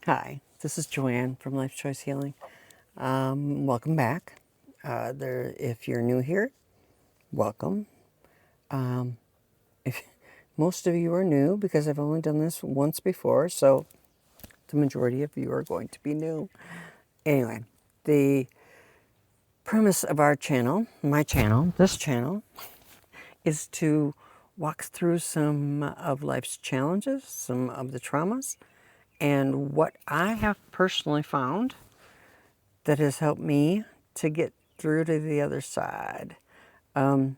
Hi, this is Joanne from Life Choice Healing. Welcome back. If you're new here, welcome. If most of you are new because I've only done this once before, so the majority of you are going to be new. Anyway, the premise of our channel, my channel, this channel, is to walk through some of life's challenges, some of the traumas, and what I have personally found that has helped me to get through to the other side. If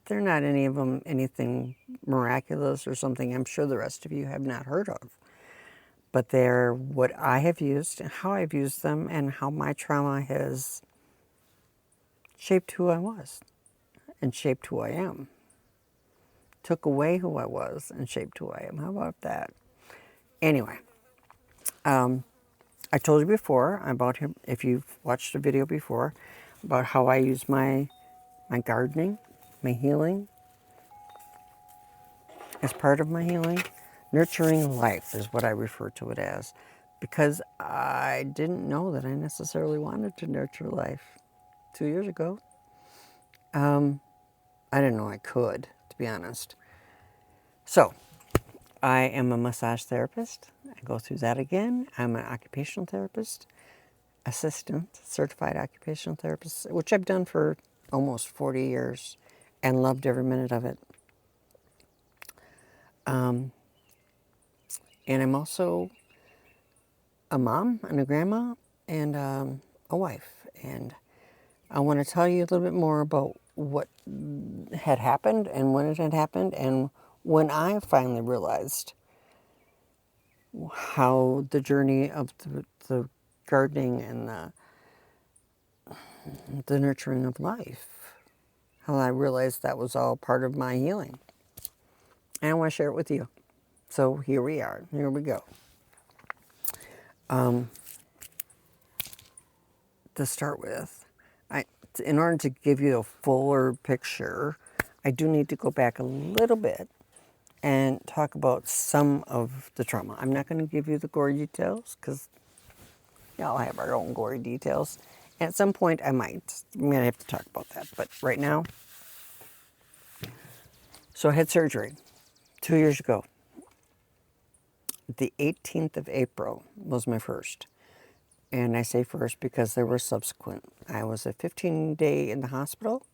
they're not any of them anything miraculous or something I'm sure the rest of you have not heard of, but they're what I have used and how I've used them and how my trauma has shaped who I was and shaped who I am. Took away who I was and shaped who I am. How about that? Anyway, I told you before about him, if you've watched a video before, about how I use my gardening, my healing, as part of my healing. Nurturing life is what I refer to it as, because I didn't know that I necessarily wanted to nurture life 2 years ago. I didn't know I could, to be honest. So, I am a massage therapist. I go through that again. I'm an occupational therapist, assistant, certified occupational therapist, which I've done for almost 40 years and loved every minute of it. And I'm also a mom and a grandma and a wife. And I want to tell you a little bit more about what had happened and when it had happened and when I finally realized how the journey of the gardening and the nurturing of life, how I realized that was all part of my healing. And I want to share it with you. So here we are. Here we go. To start with, in order to give you a fuller picture, I do need to go back a little bit and talk about some of the trauma. I'm not going to give you the gory details because y'all have our own gory details. And at some point, I might. I'm going to have to talk about that. But right now, so I had surgery 2 years ago. The 18th of April was my first. And I say first because there were subsequent. I was a 15-day in the hospital.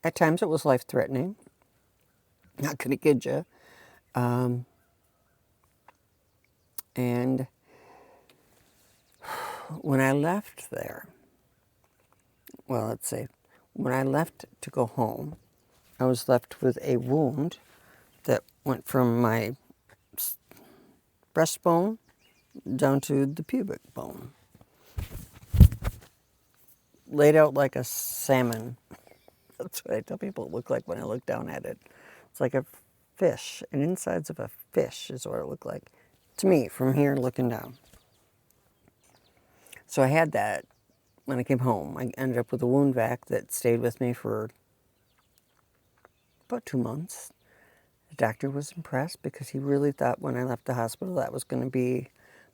At times it was life-threatening. Not going to kid you. And when I left there, well, let's say, when I left to go home, I was left with a wound that went from my breastbone down to the pubic bone. Laid out like a salmon. That's what I tell people it looked like when I look down at it. It's like a fish, and insides of a fish is what it looked like to me from here looking down. So I had that when I came home. I ended up with a wound vac that stayed with me for about 2 months. The doctor was impressed because he really thought when I left the hospital that was going to be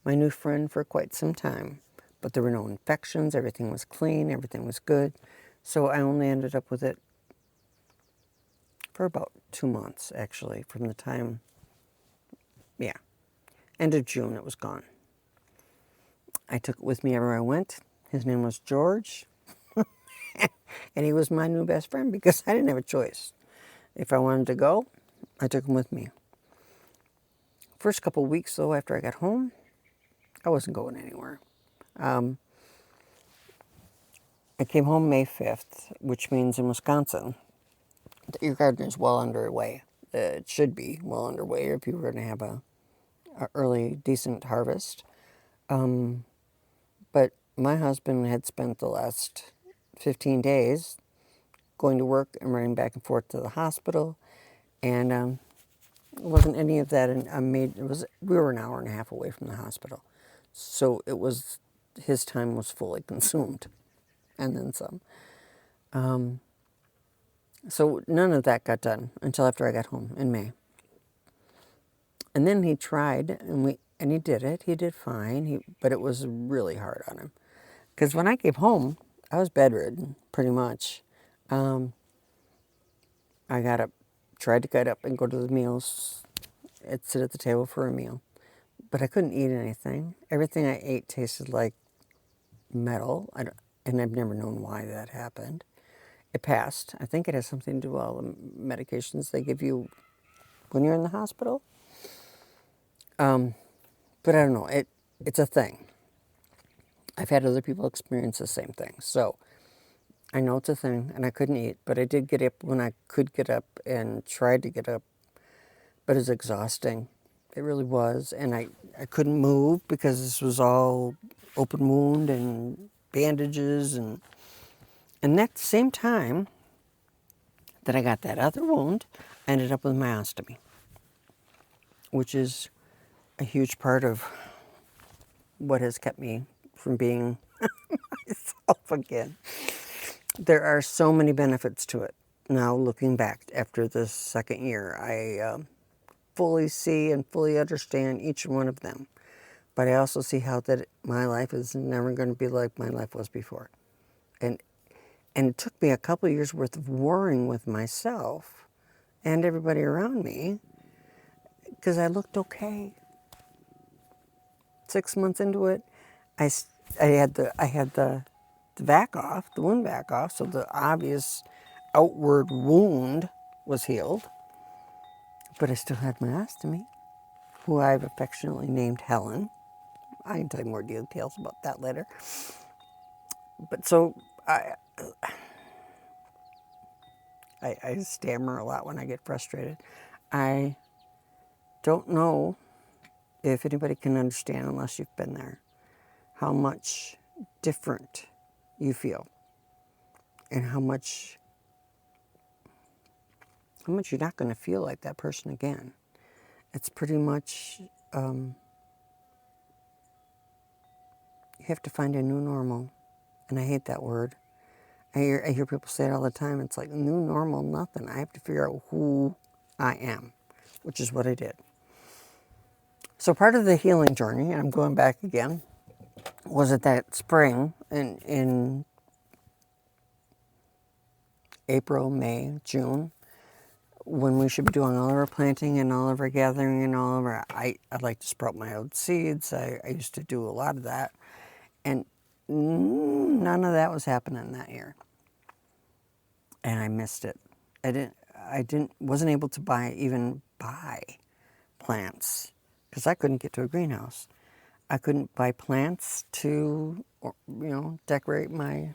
my new friend for quite some time. But there were no infections, everything was clean, everything was good. So I only ended up with it for about 2 months, actually, from the time, end of June it was gone. I took it with me everywhere I went. His name was George. And he was my new best friend because I didn't have a choice. If I wanted to go, I took him with me. First couple of weeks, though, after I got home, I wasn't going anywhere. I came home May 5th, which means in Wisconsin, your garden is well underway. It should be well underway if you were going to have a early, decent harvest. But my husband had spent the last 15 days going to work and running back and forth to the hospital, and it wasn't any of that. And we were an hour and a half away from the hospital, so his time was fully consumed, and then some. So none of that got done until after I got home in May. And then he tried, and he did it. He did fine. But it was really hard on him, because when I came home, I was bedridden pretty much. Um, I got up, tried to get up and go to the meals. I'd sit at the table for a meal, but I couldn't eat anything. Everything I ate tasted like metal. And I've never known why that happened. It passed. I think it has something to do with all the medications they give you when you're in the hospital. But I don't know. It's a thing. I've had other people experience the same thing. So I know it's a thing, and I couldn't eat, but I did get up when I could get up and tried to get up, but it was exhausting. It really was. And I couldn't move because this was all open wound and bandages. And at the same time that I got that other wound, I ended up with myostomy, which is a huge part of what has kept me from being myself again. There are so many benefits to it. Now, looking back after the second year, I fully see and fully understand each one of them. But I also see how that my life is never going to be like my life was before. And it took me a couple of years worth of warring with myself and everybody around me, because I looked okay. 6 months into it, I had the vac off, the wound vac off, so the obvious outward wound was healed. But I still had myostomy, who I've affectionately named Helen. I can tell you more details about that later. But so I stammer a lot when I get frustrated. I don't know if anybody can understand, unless you've been there, how much different you feel, and how much you're not going to feel like that person again. It's pretty much, you have to find a new normal. And I hate that word. I hear people say it all the time. It's like, new normal, nothing. I have to figure out who I am, which is what I did. So part of the healing journey, and I'm going back again, was at that spring in April, May, June, when we should be doing all of our planting and all of our gathering and all of our, I like to sprout my own seeds. I used to do a lot of that. And none of that was happening that year. And I missed it. Wasn't able to even buy plants, because I couldn't get to a greenhouse. I couldn't buy plants to, decorate my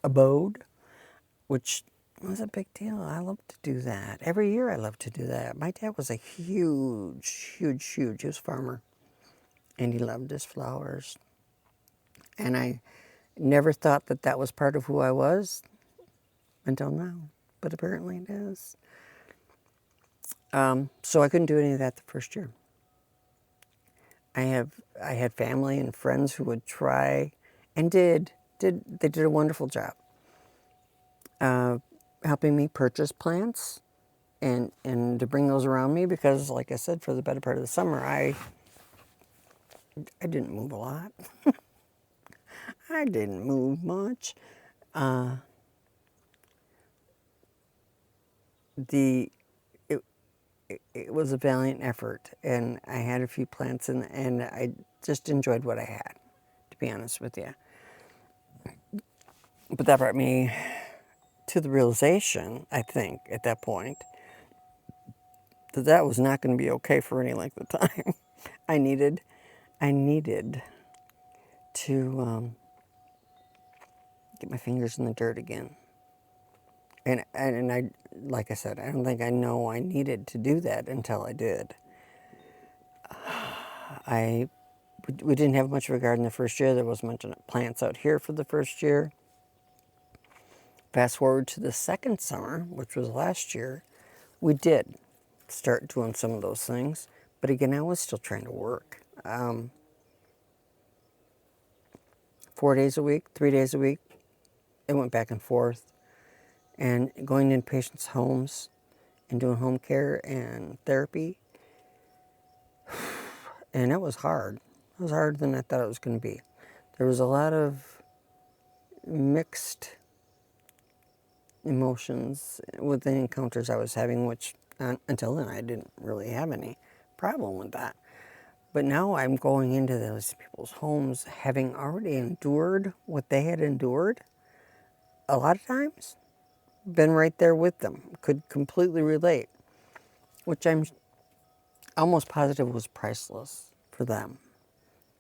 abode, which was a big deal. I love to do that. Every year I love to do that. My dad was a huge, he was a farmer, and he loved his flowers. And I never thought that that was part of who I was until now, but apparently it is. So I couldn't do any of that the first year. I had family and friends who would try, and they did a wonderful job helping me purchase plants and to bring those around me, because, like I said, for the better part of the summer, I didn't move a lot. I didn't move much. It was a valiant effort, and I had a few plants, and I just enjoyed what I had, to be honest with you. But that brought me to the realization, I think, at that point, that was not going to be okay for any length of time. I needed to get my fingers in the dirt again. And I, like I said, I don't think I know I needed to do that until I did. We didn't have much of a garden the first year. There wasn't much plants out here for the first year. Fast forward to the second summer, which was last year, we did start doing some of those things. But again, I was still trying to work. 4 days a week, 3 days a week. It went back and forth. And going in patients' homes and doing home care and therapy. And it was hard. It was harder than I thought it was going to be. There was a lot of mixed emotions with the encounters I was having, which until then I didn't really have any problem with that. But now I'm going into those people's homes having already endured what they had endured a lot of times, been right there with them, could completely relate, which I'm almost positive was priceless for them.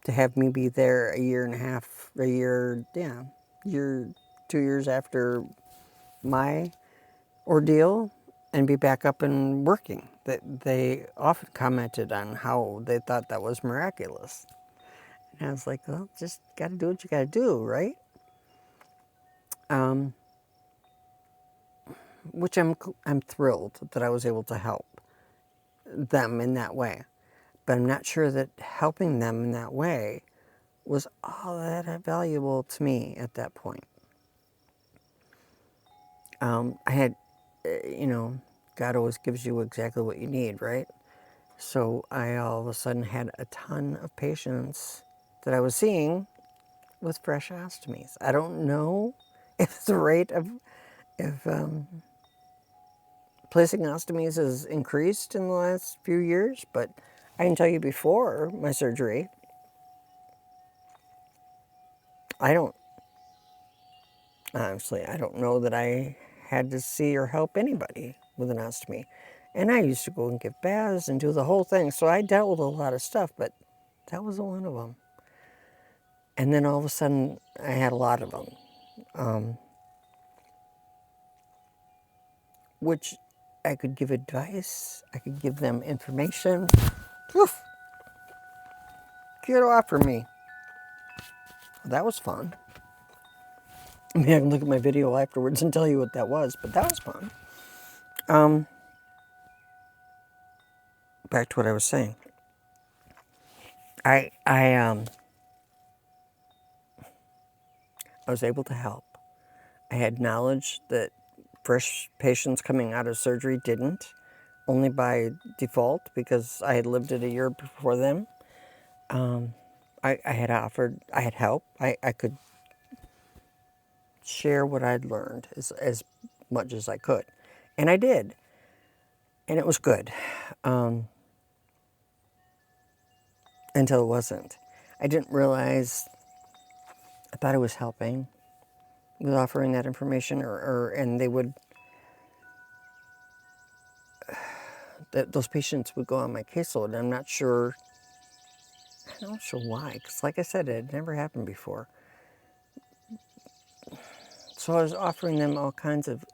To have me be there a year and a half, a year, yeah, year, 2 years after my ordeal and be back up and working. That they often commented on how they thought that was miraculous. And I was like, well, just got to do what you got to do, right? Which I'm thrilled that I was able to help them in that way. But I'm not sure that helping them in that way was all that valuable to me at that point. I had, God always gives you exactly what you need, right? So I all of a sudden had a ton of patients that I was seeing with fresh ostomies. I don't know if the rate of if placing ostomies has increased in the last few years, but I can tell you before my surgery, I don't, honestly, I don't know that I had to see or help anybody with an ostomy. And I used to go and give baths and do the whole thing. So I dealt with a lot of stuff, but that was one of them. And then all of a sudden, I had a lot of them, which I could give advice. I could give them information. Woof, get off of me. That was fun. I mean, I can look at my video afterwards and tell you what that was, but that was fun. Back to what I was saying. I was able to help. I had knowledge that fresh patients coming out of surgery didn't, only by default because I had lived it a year before them. I had help. I could share what I'd learned as much as I could. And I did. And it was good. Until it wasn't. I didn't realize, I thought I was helping with offering that information, and they would, those patients would go on my caseload, and I'm not sure why, because like I said, it had never happened before. So I was offering them all kinds of,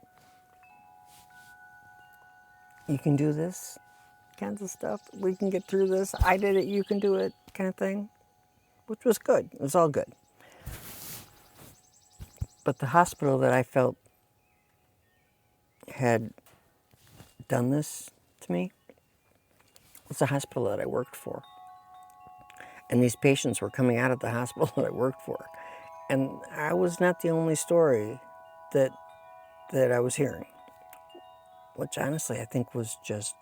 you can do this, kinds of stuff. We can get through this. I did it, you can do it, kind of thing, which was good. It was all good. But the hospital that I felt had done this to me was the hospital that I worked for. And these patients were coming out of the hospital that I worked for. And I was not the only story that I was hearing, which honestly I think was just,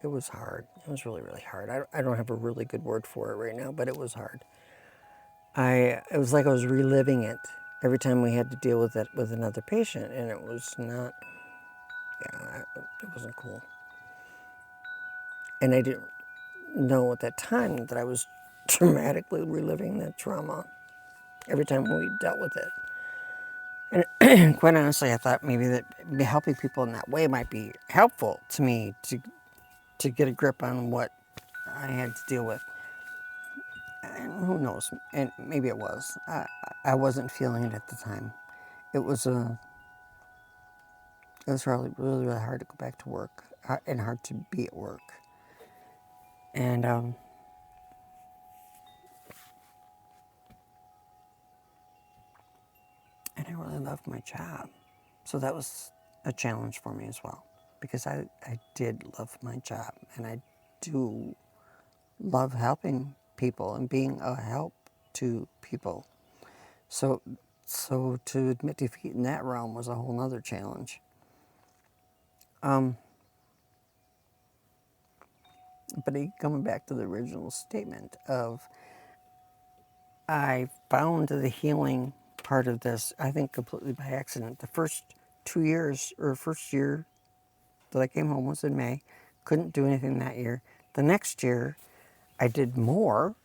it was hard. It was really, really hard. I don't have a really good word for it right now, but it was hard. It was like I was reliving it every time we had to deal with it with another patient, and it was not, it wasn't cool. And I didn't know at that time that I was dramatically reliving that trauma every time we dealt with it. And quite honestly, I thought maybe that helping people in that way might be helpful to me to get a grip on what I had to deal with. And who knows? And maybe it was. I wasn't feeling it at the time. It was really, really, really hard to go back to work and hard to be at work. And I really loved my job. So that was a challenge for me as well, because I did love my job, and I do love helping people and being a help to people. So to admit defeat in that realm was a whole nother challenge. But coming back to the original statement of, I found the healing part of this, I think, completely by accident. The first 2 years, or first year that I came home was in May. Couldn't do anything that year. The next year, I did more,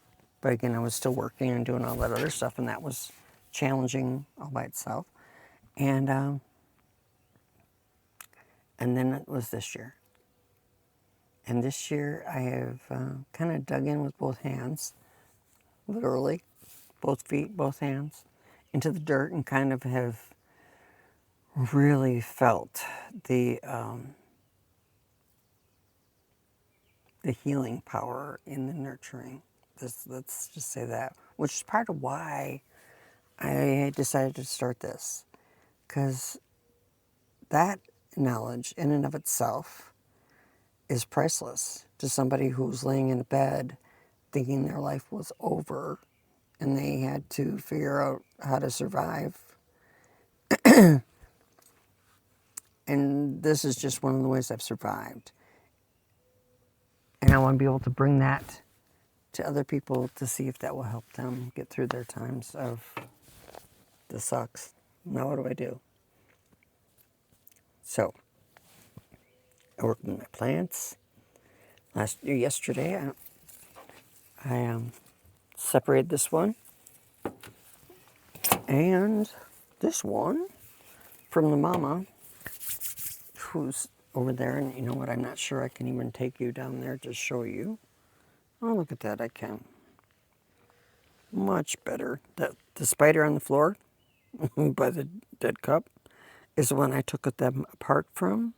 but again, I was still working and doing all that other stuff, and that was challenging all by itself. And then it was this year. And this year, I have kind of dug in with both hands, literally, both feet, both hands, into the dirt, and kind of have really felt the healing power in the nurturing. Let's just say that, which is part of why I decided to start this, because that knowledge in and of itself is priceless to somebody who's laying in a bed thinking their life was over and they had to figure out how to survive. And this is just one of the ways I've survived. And I want to be able to bring that to other people to see if that will help them get through their times of, this sucks. Now what do I do? So, I worked with my plants. Yesterday, I separated this one and this one from the mama who's over there. And you know what? I'm not sure I can even take you down there to show you. Oh, look at that. I can. Much better. The spider on the floor by the dead cup is the one I took them apart from.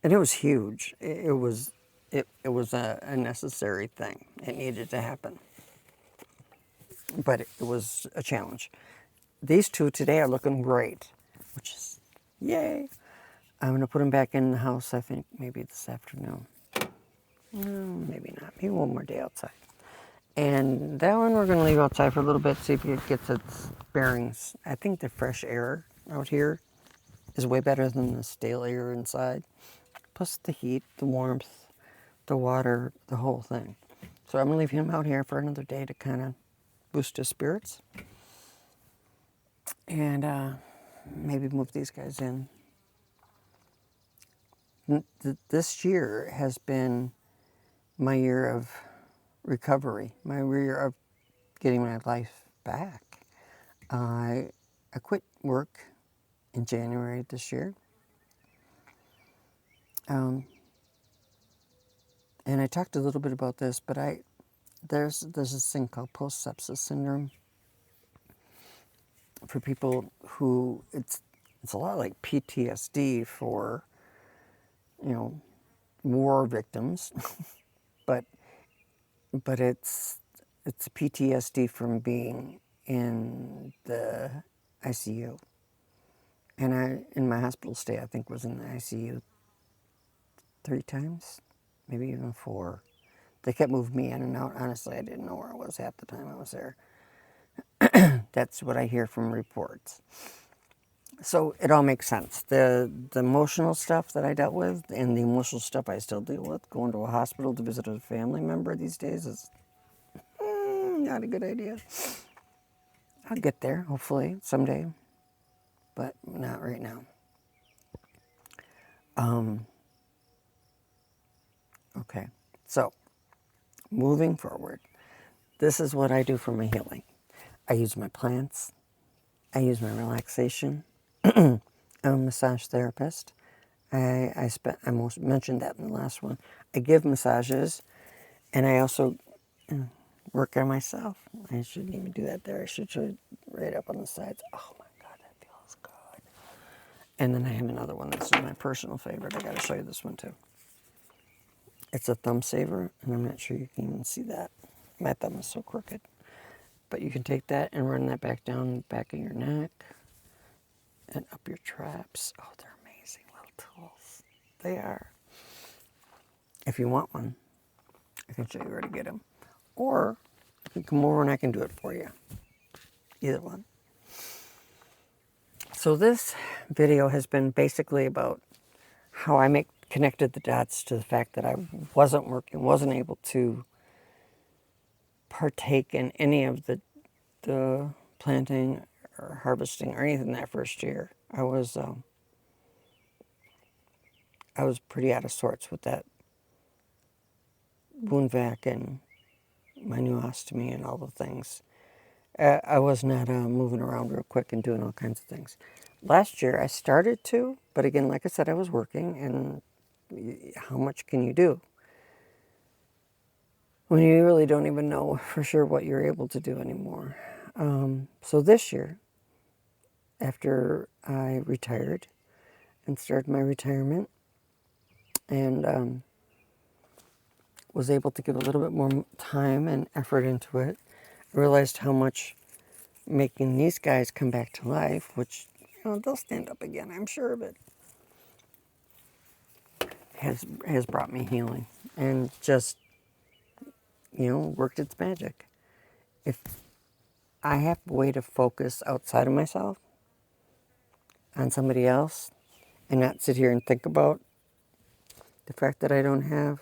And it was huge. It was a necessary thing. It needed to happen. But it was a challenge. These two today are looking great, which is yay. I'm going to put them back in the house, I think, maybe this afternoon. No, maybe not. Maybe one more day outside. And that one we're going to leave outside for a little bit, see if it gets its bearings. I think the fresh air out here is way better than the stale air inside. Plus the heat, the warmth, the water, the whole thing. So I'm going to leave him out here for another day to kind of boost his spirits. And maybe move these guys in. This year has been my year of recovery, my year of getting my life back. I quit work in January this year. And I talked a little bit about this, but there's this thing called post-sepsis syndrome for people who it's a lot like PTSD for, war victims, but it's PTSD from being in the ICU. And in my hospital stay, I think was in the ICU 3 times, maybe even 4. They kept moving me in and out. Honestly, I didn't know where I was half the time I was there. That's what I hear from reports. So it all makes sense. The emotional stuff that I dealt with and the emotional stuff I still deal with, going to a hospital to visit a family member these days is not a good idea. I'll get there, hopefully, someday, but not right now. Okay, so moving forward, this is what I do for my healing. I use my plants. I use my relaxation. I'm a massage therapist. I mentioned that in the last one. I give massages, and I also work on myself. I shouldn't even do that there. I should show it right up on the sides. Oh my God, that feels good. And then I have another one that's my personal favorite. I got to show you this one too. It's a thumb saver, and I'm not sure you can even see that. My thumb is so crooked. But you can take that and run that back down the back of your neck and up your traps. Oh, they're amazing little tools. They are. If you want one, I can show you where to get them. Or you can come over and I can do it for you. Either one. So this video has been basically about how I make connected the dots to the fact that I wasn't working, wasn't able to partake in any of the planting or harvesting or anything that first year. I was pretty out of sorts with that wound vac and my new ostomy and all the things. I was not moving around real quick and doing all kinds of things. Last year I started to, but again, like I said, I was working, and how much can you do when you really don't even know for sure what you're able to do anymore? So this year, after I retired and started my retirement, and was able to give a little bit more time and effort into it, I realized how much making these guys come back to life, which, they'll stand up again, I'm sure of it, has brought me healing and just, worked its magic. If I have a way to focus outside of myself on somebody else and not sit here and think about the fact that I don't have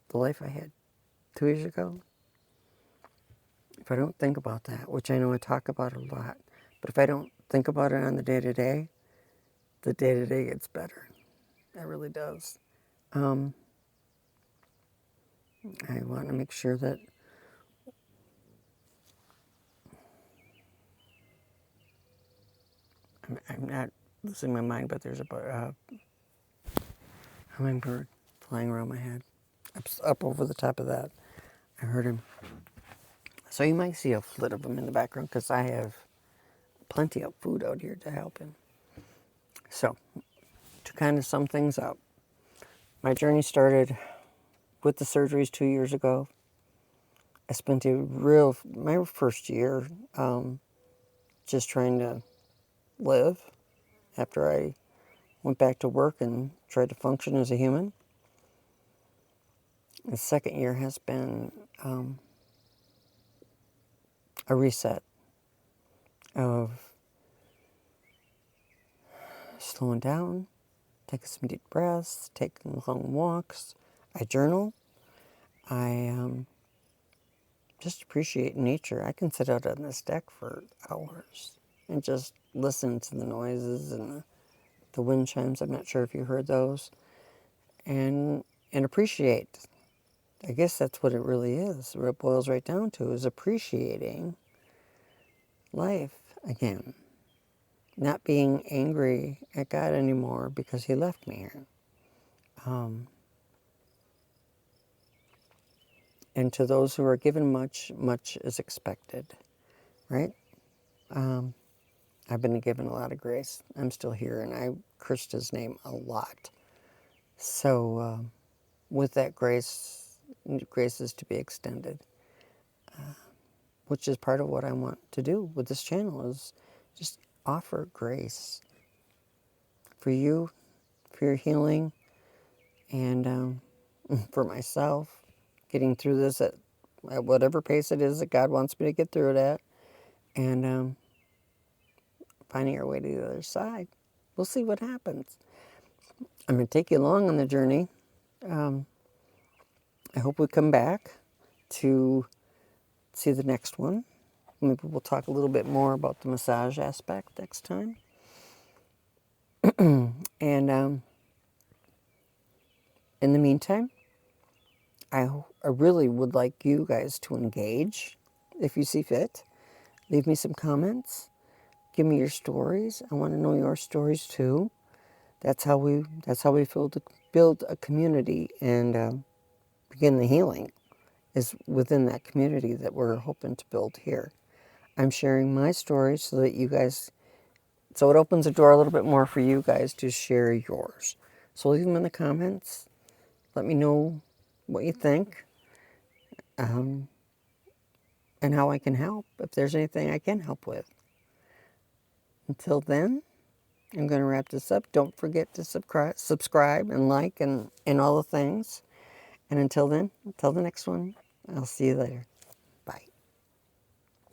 the life I had 2 years ago, if I don't think about that, which I know I talk about a lot, but if I don't think about it on the day-to-day gets better. It really does. I want to make sure that I'm not losing my mind, but there's a hummingbird flying around my head. Up over the top of that. I heard him. So you might see a flit of him in the background because I have plenty of food out here to help him. So, to kind of sum things up, my journey started with the surgeries 2 years ago. I spent my first year just trying to live after I went back to work and tried to function as a human. The second year has been a reset of slowing down, taking some deep breaths, taking long walks. I journal. I just appreciate nature. I can sit out on this deck for hours and just listen to the noises and the wind chimes. I'm not sure if you heard those. And appreciate. I guess that's what it really is. What it boils right down to is appreciating life again. Not being angry at God anymore because he left me here. And to those who are given much, much is expected, right? I've been given a lot of grace. I'm still here, and I cursed his name a lot. So with that grace is to be extended, which is part of what I want to do with this channel, is just offer grace for you, for your healing, and for myself, getting through this at whatever pace it is that God wants me to get through it at, and finding our way to the other side. We'll see what happens. I'm going to take you along on the journey. I hope we come back to see the next one. Maybe we'll talk a little bit more about the massage aspect next time. And in the meantime, I really would like you guys to engage if you see fit. Leave me some comments. Give me your stories. I want to know your stories too. That's how we build a community and begin the healing, is within that community that we're hoping to build here. I'm sharing my stories so that you guys, so it opens the door a little bit more for you guys to share yours. So leave them in the comments. Let me know what you think, and how I can help, if there's anything I can help with. Until then, I'm going to wrap this up. Don't forget to subscribe and like and all the things. And until then, until the next one, I'll see you later.